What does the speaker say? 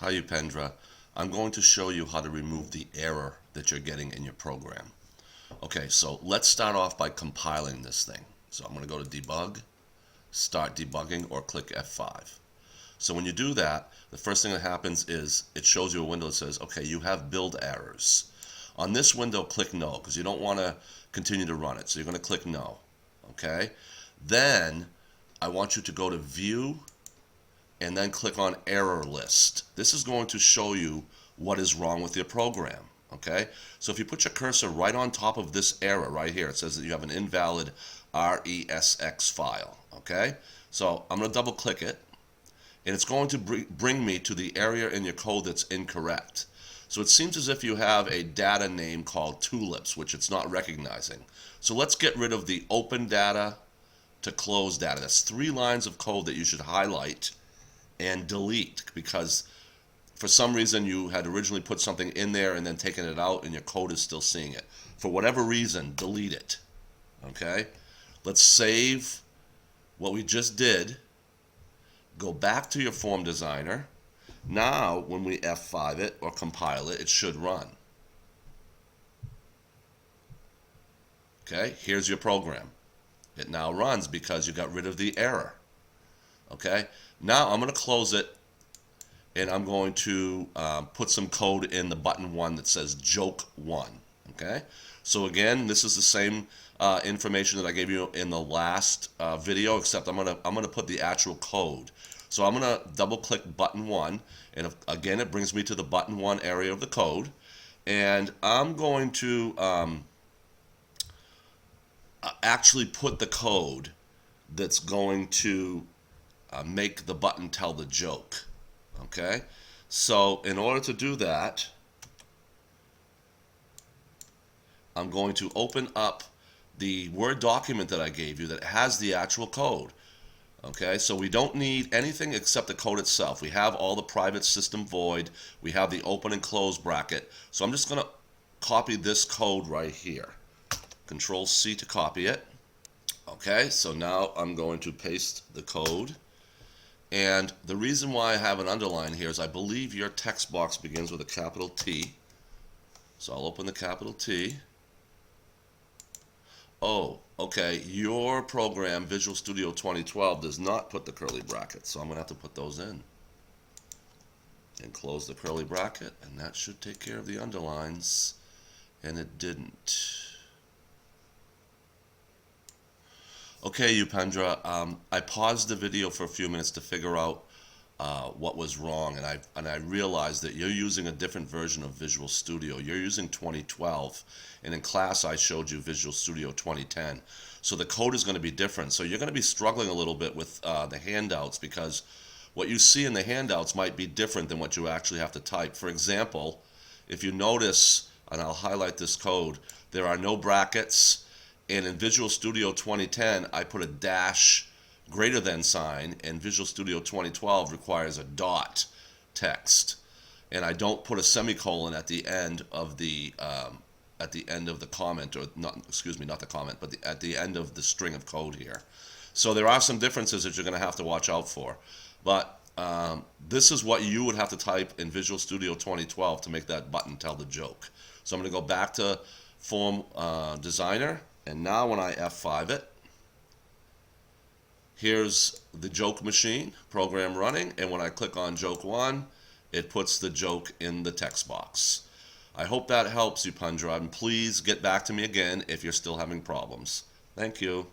Hi Upendra. I'm going to show you how to remove the error that you're getting in your program. Okay, so let's start off by compiling this thing. So I'm going to go to Debug, Start Debugging, or click F5. So when you do that, the first thing that happens is it shows you a window that says, okay, you have build errors. On this window, click No, because you don't want to continue to run it. So you're going to click No. Okay? Then I want you to go to View, and then click on Error List. This is going to show you what is wrong with your program. Okay, so if you put your cursor right on top of this error right here, it says that you have an invalid RESX file. Okay, so I'm going to double click it, and it's going to bring me to the area in your code that's incorrect. So it seems as if you have a data name called tulips, which it's not recognizing. So let's get rid of the open data to close data. That's 3 lines of code that you should highlight and delete, because for some reason you had originally put something in there and then taken it out and your code is still seeing it. For whatever reason, delete it. Okay? Let's save what we just did. Go back to your form designer. Now, when we F5 it or compile it, it should run. Okay? Here's your program. It now runs because you got rid of the error. Okay? Now I'm going to close it, and I'm going to put some code in the button 1 that says joke 1. Okay? So again, this is the same information that I gave you in the last video, except I'm gonna put the actual code. So I'm gonna double click button 1, and again it brings me to the button 1 area of the code, and I'm going to actually put the code that's going to make the button tell the joke. Okay, so in order to do that, I'm going to open up the Word document that I gave you that has the actual code. Okay, so we don't need anything except the code itself. We have all the private system void, we have the open and close bracket. So I'm just going to copy this code right here. Control C to copy it. Okay, so now I'm going to paste the code. And the reason why I have an underline here is I believe your text box begins with a capital T. So I'll open the capital T. Oh, okay, your program, Visual Studio 2012, does not put the curly brackets, so I'm going to have to put those in. And close the curly bracket, and that should take care of the underlines. And it didn't. Okay, Upendra, I paused the video for a few minutes to figure out what was wrong, and I realized that you're using a different version of Visual Studio. You're using 2012, and in class I showed you Visual Studio 2010. So the code is going to be different. So you're going to be struggling a little bit with the handouts, because what you see in the handouts might be different than what you actually have to type. For example, if you notice, and I'll highlight this code, there are no brackets. And in Visual Studio 2010, I put a dash greater than sign, and Visual Studio 2012 requires a dot text. And I don't put a semicolon at the end of the comment, or not, excuse me, not the comment, but at the end of the string of code here. So there are some differences that you're going to have to watch out for. But this is what you would have to type in Visual Studio 2012 to make that button tell the joke. So I'm going to go back to Form Designer. And now when I F5 it, here's the joke machine program running, and when I click on joke 1, it puts the joke in the text box. I hope that helps you, Upendra, and please get back to me again if you're still having problems. Thank you.